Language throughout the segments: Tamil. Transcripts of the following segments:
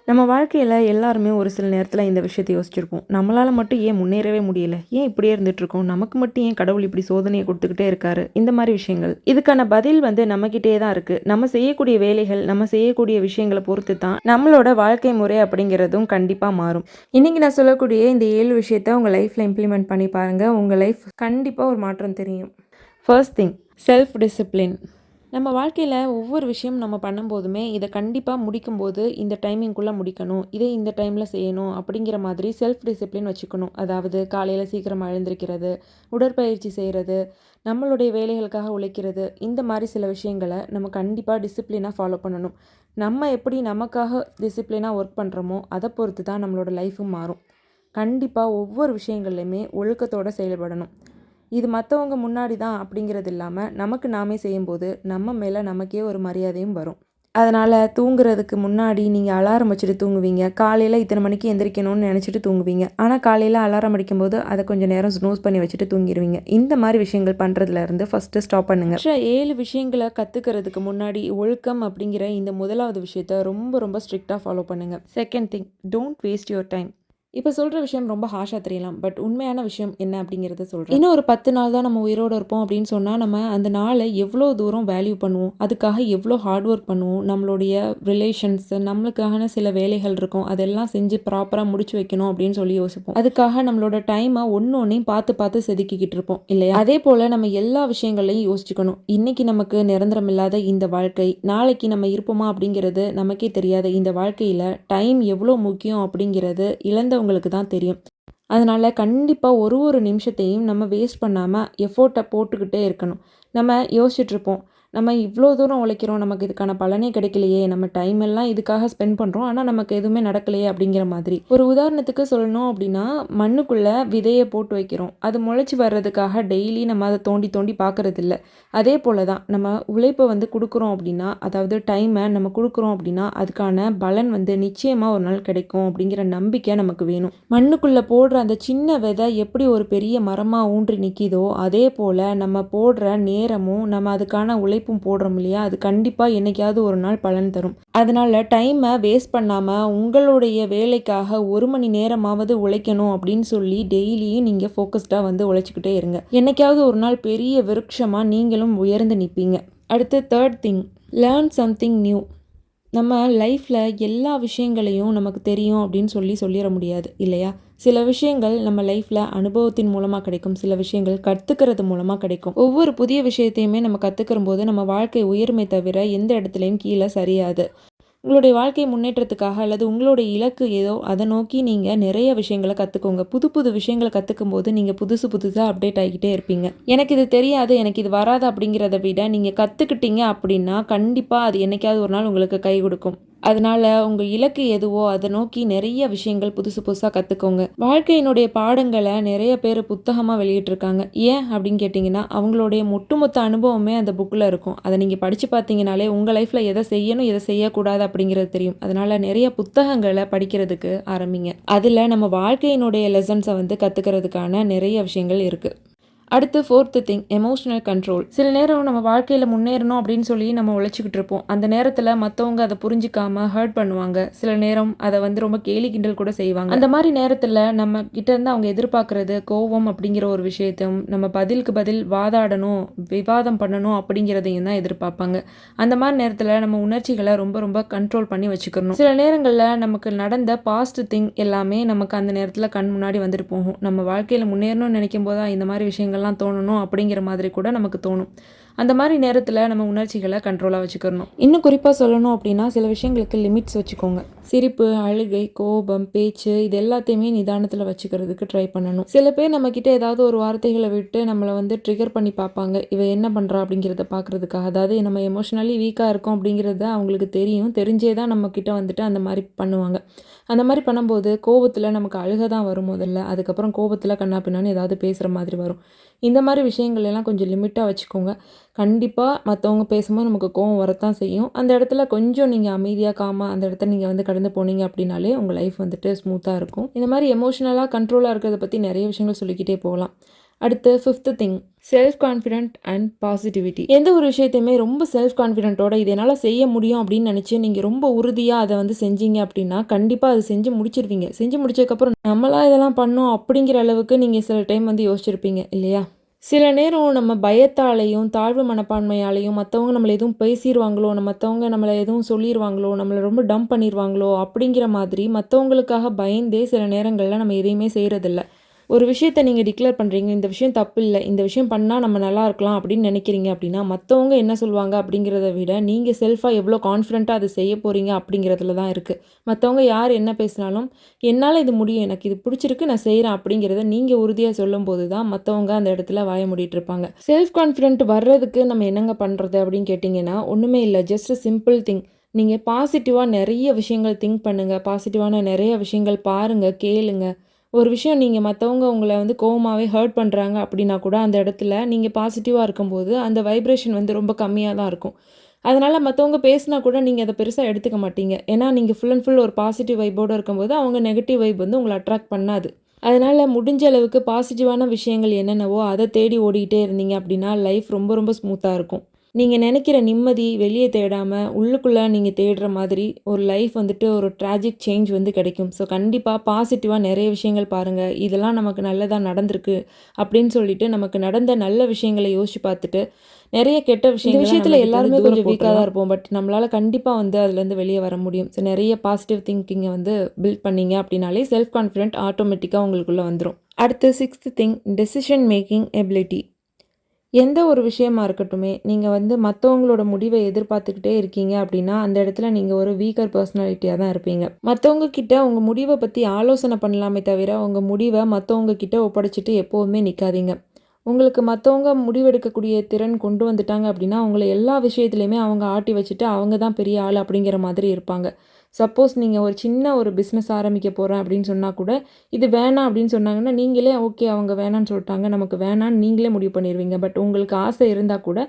நம்ம வாழ்க்கையில் எல்லாருமே ஒரு சில நேரத்தில் இந்த விஷயத்தை யோசிச்சிருப்போம். நம்மளால் மட்டும் ஏன் முன்னேறவே முடியல, ஏன் இப்படியே இருந்துகிட்ருக்கோம், நமக்கு மட்டும் ஏன் கடவுள் இப்படி சோதனையை கொடுத்துக்கிட்டே இருக்காரு, இந்த மாதிரி விஷயங்கள். இதுக்கான பதில் நம்மக்கிட்டே தான் இருக்குது. நம்ம செய்யக்கூடிய வேலைகள், நம்ம செய்யக்கூடிய விஷயங்களை பொறுத்து தான் நம்மளோட வாழ்க்கை முறை அப்படிங்கிறதும் கண்டிப்பாக மாறும். இன்றைக்கி நான் சொல்லக்கூடிய இந்த 7 விஷயத்தை உங்கள் லைஃப்பில் இம்ப்ளிமெண்ட் பண்ணி பாருங்கள். உங்கள் லைஃப் கண்டிப்பாக ஒரு மாற்றம் தெரியும். First thing, self discipline. நம்ம வாழ்க்கையில் ஒவ்வொரு விஷயம் நம்ம பண்ணும்போதுமே இதை கண்டிப்பாக முடிக்கும்போது இந்த டைமிங்குள்ளே முடிக்கணும், இதை இந்த டைமில் செய்யணும் அப்படிங்கிற மாதிரி செல்ஃப் டிசிப்ளின் வச்சுக்கணும். அதாவது காலையில் சீக்கிரமாக எழுந்திருக்கிறது, உடற்பயிற்சி செய்கிறது, நம்மளுடைய வேலைகளுக்காக உழைக்கிறது, இந்த மாதிரி சில விஷயங்களை நம்ம கண்டிப்பாக டிசிப்ளினாக ஃபாலோ பண்ணணும். நம்ம எப்படி நமக்காக டிசிப்ளினாக ஒர்க் பண்ணுறோமோ அதை பொறுத்து தான் நம்மளோட லைஃபும் மாறும். கண்டிப்பாக ஒவ்வொரு விஷயங்கள்லையுமே ஒழுக்கத்தோடு செயல்படணும். இது மற்றவங்க முன்னாடி தான் அப்படிங்கிறது இல்லாமல் நமக்கு நாமே செய்யும்போது நம்ம மேலே நமக்கே ஒரு மரியாதையும் வரும். அதனால் தூங்குறதுக்கு முன்னாடி நீங்கள் அலாரம் வச்சுட்டு தூங்குவீங்க. காலையில் இத்தனை மணிக்கு எந்திரிக்கணும்னு நினச்சிட்டு தூங்குவீங்க. ஆனால் காலையில் அலாரம் அடிக்கும்போது அதை கொஞ்சம் நேரம் ஸ்னூஸ் பண்ணி வச்சுட்டு தூங்கிடுவீங்க. இந்த மாதிரி விஷயங்கள் பண்ணுறதுலேருந்து ஃபஸ்ட்டு ஸ்டாப் பண்ணுங்கள். 7 விஷயங்களை கற்றுக்கிறதுக்கு முன்னாடி ஒழுக்கம் அப்படிங்கிற இந்த முதலாவது விஷயத்த ரொம்ப ரொம்ப ஸ்ட்ரிக்டாக ஃபாலோ பண்ணுங்கள். Second thing, don't waste your time. இப்போ சொல்கிற விஷயம் ரொம்ப ஹாஷாக தெரியலாம், பட் உண்மையான விஷயம் என்ன அப்படிங்கிறத சொல்கிறேன். இன்னும் ஒரு 10 நாள் தான் நம்ம உயிரோடு இருப்போம் அப்படின்னு சொன்னால் நம்ம அந்த நாளை எவ்வளோ தூரம் வேல்யூ பண்ணுவோம், அதுக்காக எவ்வளோ ஹார்ட் ஒர்க் பண்ணுவோம். நம்மளுடைய ரிலேஷன்ஸ், நம்மளுக்கான சில வேலைகள் இருக்கும், அதெல்லாம் செஞ்சு ப்ராப்பராக முடிச்சு வைக்கணும் அப்படின்னு சொல்லி யோசிப்போம். அதுக்காக நம்மளோட டைமை ஒன்றையும் பார்த்து செதுக்கிக்கிட்டு இருப்போம் இல்லையா? அதே போல் நம்ம எல்லா விஷயங்களையும் யோசிச்சுக்கணும். இன்றைக்கி நமக்கு நிரந்தரம் இல்லாத இந்த வாழ்க்கை, நாளைக்கு நம்ம இருப்போமா அப்படிங்கிறது நமக்கே தெரியாத இந்த வாழ்க்கையில் டைம் எவ்வளோ முக்கியம் அப்படிங்கிறது இழந்தவங்களுக்கு தான் தெரியும். அதனால் கண்டிப்பாக ஒரு நிமிஷத்தையும் நம்ம வேஸ்ட் பண்ணாமல் எஃபோர்ட்டை போட்டுக்கிட்டே இருக்கணும். நம்ம யோசிச்சுட்ருப்போம், நம்ம இவ்வளோ தூரம் உழைக்கிறோம், நமக்கு இதுக்கான பலனே கிடைக்கலையே, நம்ம டைம் எல்லாம் இதுக்காக ஸ்பெண்ட் பண்ணுறோம், ஆனால் நமக்கு எதுவுமே நடக்கலையே அப்படிங்கிற மாதிரி. ஒரு உதாரணத்துக்கு சொல்லணும் அப்படின்னா, மண்ணுக்குள்ளே விதையை போட்டு வைக்கிறோம், அது முளைச்சி வர்றதுக்காக டெய்லி நம்ம அதை தோண்டி தோண்டி பார்க்குறது இல்லை. அதே போல் தான் நம்ம உழைப்பை கொடுக்குறோம் அப்படின்னா, அதாவது டைமை நம்ம கொடுக்குறோம் அப்படின்னா அதுக்கான பலன் நிச்சயமாக ஒரு நாள் கிடைக்கும் அப்படிங்கிற நம்பிக்கை நமக்கு வேணும். மண்ணுக்குள்ளே போடுற அந்த சின்ன விதை எப்படி ஒரு பெரிய மரமாக ஊன்றி நிற்கிதோ, அதே போல் நம்ம போடுற நேரமும் நம்ம அதுக்கான உழைப்பும் போடுறோம் இல்லையா, அது கண்டிப்பாக என்னைக்காவது ஒரு நாள் பலன் தரும். அதனால் டைமை வேஸ்ட் பண்ணாமல் உங்களுடைய வேலைக்காக 1 மணி நேரமாவது உழைக்கணும் அப்படின்னு சொல்லி டெய்லியும் நீங்கள் ஃபோக்கஸ்டாக உழைச்சிக்கிட்டே இருங்க. என்னைக்காவது ஒரு நாள் பெரிய விருட்சமாக நீங்களும் உயர்ந்து நிற்பீங்க. அடுத்து third thing, learn something new. நம்ம லைஃப்பில் எல்லா விஷயங்களையும் நமக்கு தெரியும் அப்படின்னு சொல்லிட முடியாது இல்லையா? சில விஷயங்கள் நம்ம லைஃப்பில் அனுபவத்தின் மூலமாக கிடைக்கும், சில விஷயங்கள் கற்றுக்கிறது மூலமாக கிடைக்கும். ஒவ்வொரு புதிய விஷயத்தையுமே நம்ம கற்றுக்கிற போது நம்ம வாழ்க்கை உயர்மை தவிர எந்த இடத்துலையும் கீழே சரியாது. உங்களுடைய வாழ்க்கை முன்னேற்றத்துக்காக அல்லது உங்களுடைய இலக்கு ஏதோ அதை நோக்கி நீங்கள் நிறைய விஷயங்களை கற்றுக்கோங்க. புது விஷயங்களை கற்றுக்கும் போது நீங்கள் புதுசாக அப்டேட் ஆகிக்கிட்டே இருப்பீங்க. எனக்கு இது தெரியாது, எனக்கு இது வராது அப்படிங்கிறத விட நீங்கள் கற்றுக்கிட்டீங்க அப்படின்னா கண்டிப்பாக அது என்னைக்காவது ஒரு நாள் உங்களுக்கு கை கொடுக்கும். அதனால் உங்கள் இலக்கு எதுவோ அதை நோக்கி நிறைய விஷயங்கள் புதுசாக கற்றுக்கோங்க. வாழ்க்கையினுடைய பாடங்களை நிறைய பேர் புத்தகமாக வெளியிட்டிருக்காங்க. ஏன் அப்படின்னு கேட்டிங்கன்னா, அவங்களுடைய ஒட்டுமொத்த அனுபவமே அந்த புக்கில் இருக்கும். அதை நீங்கள் படித்து பார்த்தீங்கனாலே உங்கள் லைஃப்பில் எதை செய்யணும் எதை செய்யக்கூடாது அப்படிங்கிறது தெரியும். அதனால் நிறைய புத்தகங்களை படிக்கிறதுக்கு ஆரம்பிங்க. அதில் நம்ம வாழ்க்கையினுடைய லெசன்ஸை கற்றுக்கிறதுக்கான நிறைய விஷயங்கள் இருக்குது. அடுத்து ஃபோர்த்து திங், எமோஷனல் கண்ட்ரோல். சில நேரம் நம்ம வாழ்க்கையில் முன்னேறணும் அப்படின்னு சொல்லி நம்ம உழைச்சிக்கிட்டு இருப்போம். அந்த நேரத்தில் மற்றவங்க அதை புரிஞ்சிக்காம ஹர்ட் பண்ணுவாங்க. சில நேரம் அதை ரொம்ப கேலி கிண்டல் கூட செய்வாங்க. அந்த மாதிரி நேரத்தில் நம்ம கிட்டேருந்து அவங்க எதிர்பார்க்குறது கோவம் அப்படிங்கிற ஒரு விஷயத்தையும், நம்ம பதிலுக்கு பதில் வாதாடணும், விவாதம் பண்ணணும் அப்படிங்கிறதையும் தான் எதிர்பார்ப்பாங்க. அந்த மாதிரி நேரத்தில் நம்ம உணர்ச்சிகளை ரொம்ப கண்ட்ரோல் பண்ணி வச்சுக்கணும். சில நேரங்களில் நமக்கு நடந்த பாஸ்ட் திங் எல்லாமே நமக்கு அந்த நேரத்தில் கண் முன்னாடி வந்துட்டு போகும். நம்ம வாழ்க்கையில் முன்னேறணும்னு நினைக்கும் போது இந்த மாதிரி விஷயங்கள் தோணணும் அப்படிங்கிற மாதிரி கூட நமக்கு தோணும். அந்த மாதிரி நேரத்தில் நம்ம உணர்ச்சிகளை கண்ட்ரோலாக வச்சுக்கணும். இன்னும் குறிப்பாக சொல்லணும் அப்படின்னா சில விஷயங்களுக்கு லிமிட்ஸ் வச்சுக்கோங்க. சிரிப்பு, அழுகை, கோபம், பேச்சு இது எல்லாத்தையுமே நிதானத்தில் வச்சுக்கிறதுக்கு ட்ரை பண்ணணும். சில பேர் நம்மக்கிட்ட ஏதாவது ஒரு வார்த்தைகளை விட்டு நம்மளை ட்ரிகர் பண்ணி பார்ப்பாங்க, இவ என்ன பண்ணுறா அப்படிங்கிறத பார்க்குறதுக்காக. அதாவது நம்ம எமோஷ்னலி வீக்காக இருக்கோம் அப்படிங்கிறது அவங்களுக்கு தெரியும், தெரிஞ்சே தான் நம்மக்கிட்ட அந்த மாதிரி பண்ணுவாங்க. அந்த மாதிரி பண்ணும்போது கோபத்தில் நமக்கு அழுக தான் வரும் முதல்ல, அதுக்கப்புறம் கோபத்தில் கண்ணா பின்னான்னு ஏதாவது பேசுகிற மாதிரி வரும். இந்த மாதிரி விஷயங்கள் எல்லாம் கொஞ்சம் லிமிட்டாக வச்சுக்கோங்க. கண்டிப்பாக மற்றவங்க பேசும்போது நமக்கு கோவம் வரத்தான் செய்யும். அந்த இடத்துல கொஞ்சம் நீங்கள் அமைதியாக காமாக அந்த இடத்த நீங்கள் கடந்து போனீங்க அப்படின்னாலே உங்கள் லைஃப் ஸ்மூத்தாக இருக்கும். இந்த மாதிரி எமோஷ்னலாக கண்ட்ரோலாக இருக்கிறத பற்றி நிறைய விஷயங்கள் சொல்லிக்கிட்டே போகலாம். அடுத்து 5th thing self confident and positivity. எந்த ஒரு விஷயத்தையுமே ரொம்ப செல்ஃப் கான்ஃபிடென்ட்டோட இது என்னால் செய்ய முடியும் அப்படின்னு நினச்சி நீங்கள் ரொம்ப உறுதியாக அதை வந்து செஞ்சீங்க அப்படின்னா கண்டிப்பாக அது செஞ்சு முடிச்சிருவீங்க. செஞ்சு முடிச்சதுக்கப்புறம் நம்மளா இதெல்லாம் பண்ணோம் அப்படிங்கிற அளவுக்கு நீங்கள் சில டைம் வந்து யோசிச்சிருப்பீங்க இல்லையா? சில நேரம் நம்ம பயத்தாலையும் தாழ்வு மனப்பான்மையாலையும் மற்றவங்க நம்மளை எதுவும் பேசிடுவாங்களோ மற்றவங்க நம்மளை எதுவும் சொல்லிடுவாங்களோ நம்மளை ரொம்ப டம்ப் பண்ணிடுவாங்களோ அப்படிங்கிற மாதிரி மற்றவங்களுக்காக பயந்தே சில நேரங்களில் நம்ம எதையுமே செய்கிறதில்ல. ஒரு விஷயத்தை நீங்கள் டிக்ளேர் பண்ணுறீங்க, இந்த விஷயம் தப்பு இல்லை, இந்த விஷயம் பண்ணால் நம்ம நல்லா இருக்கலாம் அப்படின்னு நினைக்கிறீங்க அப்படின்னா மற்றவங்க என்ன சொல்லுவாங்க அப்படிங்கிறத விட நீங்கள் செல்ஃபாக எவ்வளோ கான்ஃபிடென்ட்டாக அதை செய்ய போகிறீங்க அப்படிங்கிறதுல தான் இருக்குது. மற்றவங்க யார் என்ன பேசினாலும் என்னால் இது முடியும், எனக்கு இது பிடிச்சிருக்கு, நான் செய்கிறேன் அப்படிங்கிறத நீங்கள் உறுதியாக சொல்லும்போது தான் மற்றவங்க அந்த இடத்துல வாய மூடிட்டு இருப்பாங்க. செல்ஃப் கான்ஃபிடென்ட் வர்றதுக்கு நம்ம என்னங்க பண்ணுறது அப்படின்னு கேட்டிங்கன்னா ஒன்றுமே இல்லை, ஜஸ்ட் சிம்பிள் திங். நீங்கள் பாசிட்டிவாக நிறைய விஷயங்கள் திங்க் பண்ணுங்கள், பாசிட்டிவான நிறைய விஷயங்கள் பாருங்கள், கேளுங்க. ஒரு விஷயம் நீங்கள் மற்றவங்க உங்களை வந்து கோவமாகவே ஹர்ட் பண்ணுறாங்க அப்படின்னா கூட அந்த இடத்துல நீங்கள் பாசிட்டிவாக இருக்கும்போது அந்த வைப்ரேஷன் வந்து ரொம்ப கம்மியாக தான் இருக்கும். அதனால் மற்றவங்க பேசினா கூட நீங்கள் அதை பெருசாக எடுத்துக்க மாட்டீங்க. ஏன்னா நீங்கள் ஃபுல் அண்ட் ஃபுல் ஒரு பாசிட்டிவ் வைப்போடு இருக்கும்போது அவங்க நெகட்டிவ் வைப் வந்து உங்களை அட்ராக்ட் பண்ணாது. அதனால் முடிஞ்ச அளவுக்கு பாசிட்டிவான விஷயங்கள் என்னென்னவோ அதை தேடி ஓடிக்கிட்டே இருந்தீங்க அப்படின்னா லைஃப் ரொம்ப ரொம்ப ஸ்மூத்தாக இருக்கும். நீங்கள் நினைக்கிற நிம்மதி வெளியே தேடாமல் உள்ளுக்குள்ளே நீங்கள் தேடுற மாதிரி ஒரு லைஃப் வந்துட்டு ஒரு ட்ராஜிக் சேஞ்ச் வந்து கிடைக்கும். ஸோ கண்டிப்பாக பாசிட்டிவாக நிறைய விஷயங்கள் பாருங்கள், இதெல்லாம் நமக்கு நல்லதாக நடந்திருக்கு அப்படின்னு சொல்லிட்டு நமக்கு நடந்த நல்ல விஷயங்களை யோசிச்சு பார்த்துட்டு நிறைய கெட்ட விஷயத்தில் எல்லாருமே கொஞ்சம் வீக்காக தான் இருப்போம். பட் நம்மளால் கண்டிப்பாக வந்து அதுலேருந்து வெளியே வர முடியும். ஸோ நிறைய பாசிட்டிவ் திங்கிங்கை வந்து பில்ட் பண்ணிங்க அப்படின்னாலே செல்ஃப் கான்ஃபிடென்ட் ஆட்டோமேட்டிக்காக உங்களுக்குள்ளே வந்துடும். அடுத்து 6th thing decision making ability. எந்த ஒரு விஷயமா இருக்கட்டுமே நீங்கள் வந்து மற்றவங்களோட முடிவை எதிர்பார்த்துக்கிட்டே இருக்கீங்க அப்படின்னா அந்த இடத்துல நீங்கள் ஒரு வீக்கர் பர்சனாலிட்டியாக தான் இருப்பீங்க. மற்றவங்க கிட்ட உங்கள் முடிவை பற்றி ஆலோசனை பண்ணலாமே தவிர உங்கள் முடிவை மற்றவங்க கிட்ட ஒப்படைச்சிட்டு எப்போவுமே நிற்காதீங்க. உங்களுக்கு மற்றவங்க முடிவெடுக்கக்கூடிய திறன் கொண்டு வந்துட்டாங்க அப்படின்னா அவங்கள எல்லா விஷயத்துலையுமே அவங்க ஆட்டி வச்சுட்டு அவங்க தான் பெரிய ஆள் அப்படிங்கிற மாதிரி இருப்பாங்க. சப்போஸ் நீங்கள் ஒரு சின்ன ஒரு பிஸ்னஸ் ஆரம்பிக்க போகிறேன் அப்படின்னு சொன்னால் கூட இது வேணாம் அப்படின்னு சொன்னாங்கன்னா நீங்களே ஓகே அவங்க வேணான்னு சொல்லிட்டாங்க நமக்கு வேணான்னு நீங்களே முடிவு பண்ணிடுவீங்க. பட் உங்களுக்கு ஆசை இருந்தால் கூட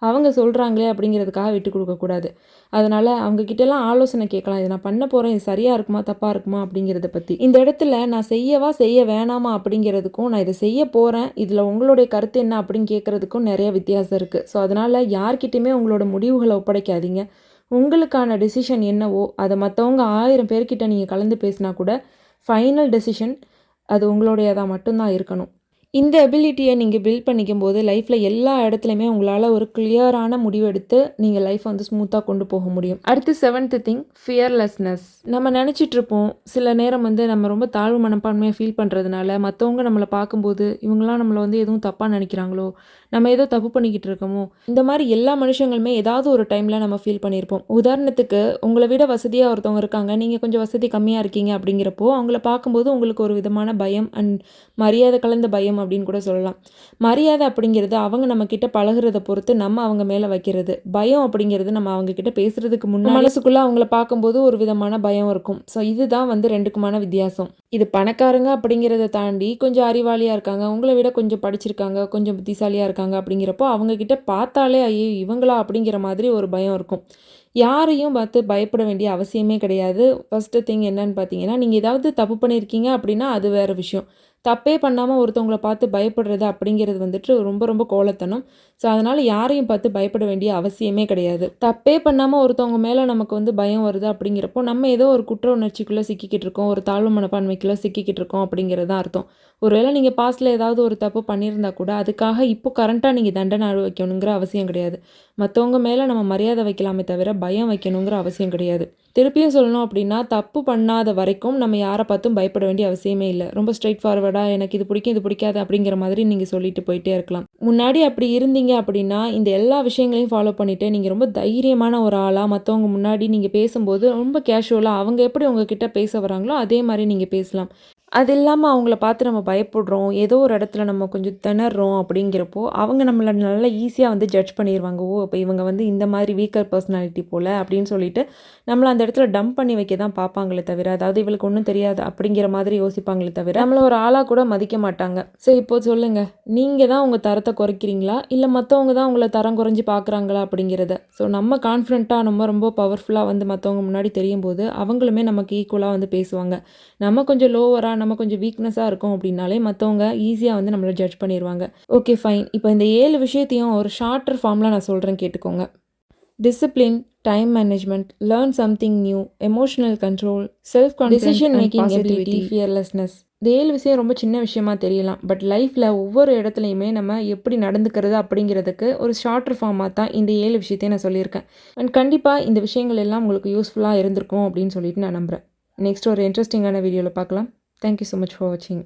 அவங்க சொல்கிறாங்களே அப்படிங்கிறதுக்காக விட்டு கொடுக்கக்கூடாது. அதனால் அவங்கக்கிட்டலாம் ஆலோசனை கேட்கலாம், இது நான் பண்ண போகிறேன், இது சரியாக இருக்குமா தப்பாக இருக்குமா அப்படிங்கிறத பற்றி. இந்த இடத்துல நான் செய்யவா செய்ய வேணாமா அப்படிங்கிறதுக்கும் நான் இதை செய்ய போகிறேன் இதில் உங்களுடைய கருத்து என்ன அப்படின்னு கேட்குறதுக்கும் நிறைய வித்தியாசம் இருக்குது. ஸோ அதனால் யார்கிட்டையுமே உங்களோட முடிவுகளை ஒப்படைக்காதீங்க. உங்களுக்கான டெசிஷன் என்னவோ அதை மற்றவங்க 1000 பேர்கிட்ட நீங்கள் கலந்து பேசினா கூட ஃபைனல் டெசிஷன் அது உங்களுடையதாக மட்டும்தான் இருக்கணும். இந்த எபிலிட்டியை நீங்கள் பில்ட் பண்ணிக்கும் போது லைஃப்பில் எல்லா இடத்துலையுமே உங்களால் ஒரு கிளியரான முடிவு எடுத்து நீங்கள் லைஃப்பை வந்து ஸ்மூத்தாக கொண்டு போக முடியும். அடுத்து 7th திங் ஃபியர்லெஸ்னஸ். நம்ம நினச்சிட்ருப்போம் சில நேரம் வந்து நம்ம ரொம்ப தாழ்வு மனப்பான்மையாக ஃபீல் பண்ணுறதுனால மற்றவங்க நம்மளை பார்க்கும்போது இவங்களாம் நம்மளை வந்து எதுவும் தப்பாக நினைக்கிறாங்களோ, நம்ம ஏதோ தப்பு பண்ணிக்கிட்டு இருக்கோமோ, இந்த மாதிரி எல்லா மனுஷங்களுமே ஏதாவது ஒரு டைமில் நம்ம ஃபீல் பண்ணியிருப்போம். உதாரணத்துக்கு உங்களை விட வசதியாக ஒருத்தவங்க இருக்காங்க, நீங்கள் கொஞ்சம் வசதி கம்மியாக இருக்கீங்க அப்படிங்கிறப்போ அவங்கள பார்க்கும்போது உங்களுக்கு ஒரு விதமான பயம் அண்ட் மரியாதை கலந்த பயம் அப்படின்னு கூட சொல்லலாம். மரியாதை அப்படிங்கிறது அவங்க நம்ம கிட்ட பழகுறத பொறுத்து நம்ம அவங்க மேலே வைக்கிறது. பயம் அப்படிங்கிறது நம்ம அவங்க கிட்ட பேசுறதுக்கு முன்னாடி மனசுக்குள்ள அவங்கள பார்க்கும்போது ஒரு விதமான பயம் இருக்கும். ஸோ இதுதான் வந்து ரெண்டுக்குமான வித்தியாசம். இது பணக்காரங்க அப்படிங்கிறத தாண்டி கொஞ்சம் அறிவாளியாக இருக்காங்க, உங்களை விட கொஞ்சம் படிச்சிருக்காங்க, கொஞ்சம் புத்திசாலியாக இருக்காங்க அப்படிங்கிறப்போ அவங்க கிட்ட பார்த்தாலே ஐயோ இவங்களா அப்படிங்கிற மாதிரி ஒரு பயம் இருக்கும். யாரையும் பார்த்து பயப்பட வேண்டிய அவசியமே கிடையாது. ஃபஸ்ட்டு திங் என்னன்னு பார்த்தீங்கன்னா நீங்கள் ஏதாவது தப்பு பண்ணியிருக்கீங்க அப்படின்னா அது வேறு விஷயம். தப்பே பண்ணாமல் ஒருத்தவங்களை பார்த்து பயப்படுறது அப்படிங்கிறது வந்துட்டு ரொம்ப ரொம்ப கோலத்தனம். ஸோ அதனால் யாரையும் பார்த்து பயப்பட வேண்டிய அவசியமே கிடையாது. தப்பே பண்ணாமல் ஒருத்தவங்க மேலே நமக்கு வந்து பயம் வருது அப்படிங்கிறப்போ நம்ம ஏதோ ஒரு குற்ற உணர்ச்சிக்குள்ளே சிக்கிக்கிட்டு இருக்கோம், ஒரு தாழ்வு மனப்பான்மைக்குள்ளே சிக்கிக்கிட்டு இருக்கோம் அப்படிங்கிறது தான் அர்த்தம். ஒருவேளை நீங்கள் பாஸ்ட்டில் ஏதாவது ஒரு தப்பு பண்ணியிருந்தா கூட அதுக்காக இப்போ கரண்ட்டாக நீங்கள் தண்டனை அனுபவிக்கணுங்கிற அவசியம் கிடையாது. மற்றவங்க மேலே நம்ம மரியாதை வைக்கலாமே தவிர பயம் வைக்கணுங்கிற அவசியம் கிடையாது. திருப்பியும் சொல்லணும் அப்படின்னா தப்பு பண்ணாத வரைக்கும் நம்ம யாரை பார்த்தும் பயப்பட வேண்டிய அவசியமே இல்லை. ரொம்ப ஸ்ட்ரெயிட் ஃபார்வர்டாக எனக்கு இது பிடிக்கும் இது பிடிக்காது அப்படிங்கிற மாதிரி நீங்கள் சொல்லிட்டு போயிட்டே இருக்கலாம். முன்னாடி அப்படி இருந்தீங்க அப்படின்னா இந்த எல்லா விஷயங்களையும் ஃபாலோ பண்ணிவிட்டு நீங்கள் ரொம்ப தைரியமான ஒரு ஆளாக மற்றவங்க முன்னாடி நீங்கள் பேசும்போது ரொம்ப கேஷுவலாக அவங்க எப்படி உங்ககிட்ட பேச வராங்களோ அதே மாதிரி நீங்கள் பேசலாம். அது இல்லாமல் அவங்கள பார்த்து நம்ம பயப்படுறோம், ஏதோ ஒரு இடத்துல நம்ம கொஞ்சம் திணறோம் அப்படிங்கிறப்போ அவங்க நம்மளை நல்லா ஈஸியாக வந்து ஜட்ஜ் பண்ணிடுவாங்க. ஓ இப்போ இவங்க வந்து இந்த மாதிரி வீக்கர் பர்சனாலிட்டி போல் அப்படின்னு சொல்லிட்டு நம்மளை அந்த இடத்துல டம்ப் பண்ணி வைக்க தான் பார்ப்பாங்களே தவிர, அதாவது இவளுக்கு ஒன்றும் தெரியாது அப்படிங்கிற மாதிரி யோசிப்பாங்களே தவிர நம்மளை ஒரு ஆளாக கூட மதிக்க மாட்டாங்க. ஸோ இப்போ சொல்லுங்கள், நீங்கள் தான் உங்கள் தரத்தை குறைக்கிறீங்களா இல்லை மற்றவங்க தான் உங்களை தரம் குறைஞ்சி பார்க்குறாங்களா அப்படிங்கிறத. ஸோ நம்ம கான்ஃபிடென்ட்டாக நம்ம ரொம்ப பவர்ஃபுல்லாக வந்து மற்றவங்க முன்னாடி தெரியும் போது அவங்களுமே நமக்கு ஈக்குவலாக வந்து பேசுவாங்க. நம்ம கொஞ்சம் லோவராக நம்ம கொஞ்சம் வீக்னஸாக இருக்கோம் அப்படின்னாலே மற்றவங்க ஈஸியாக வந்து நம்மளை ஜட்ஜ் பண்ணிடுவாங்க. Okay fine. இப்போ இந்த 7 விஷயத்தையும் ஒரு ஷார்ட்டர் ஃபார்மில் நான் சொல்கிறேன் கேட்டுக்கோங்க. Discipline, time management, learn something new, emotional control, self confidence, decision making ability, fearlessness. இந்த 7 விஷயம் ரொம்ப சின்ன விஷயமா தெரியலாம். பட் லைஃப்பில் ஒவ்வொரு இடத்துலையுமே நம்ம எப்படி நடந்துக்கிறது அப்படிங்கிறதுக்கு ஒரு ஷார்ட்டர் ஃபார்மாக தான் இந்த 7 விஷயத்தையும் நான் சொல்லியிருக்கேன். அண்ட் கண்டிப்பாக இந்த விஷயங்கள் எல்லாம் உங்களுக்கு யூஸ்ஃபுல்லாக இருந்திருக்கும் அப்படின்னு சொல்லிட்டு நான் நம்புகிறேன். நெக்ஸ்ட் ஒரு இன்ட்ரெஸ்டிங்கான வீடியோவில் பார்க்கலாம். தேங்க்யூ ஸோ மச் ஃபார் வாட்சிங்.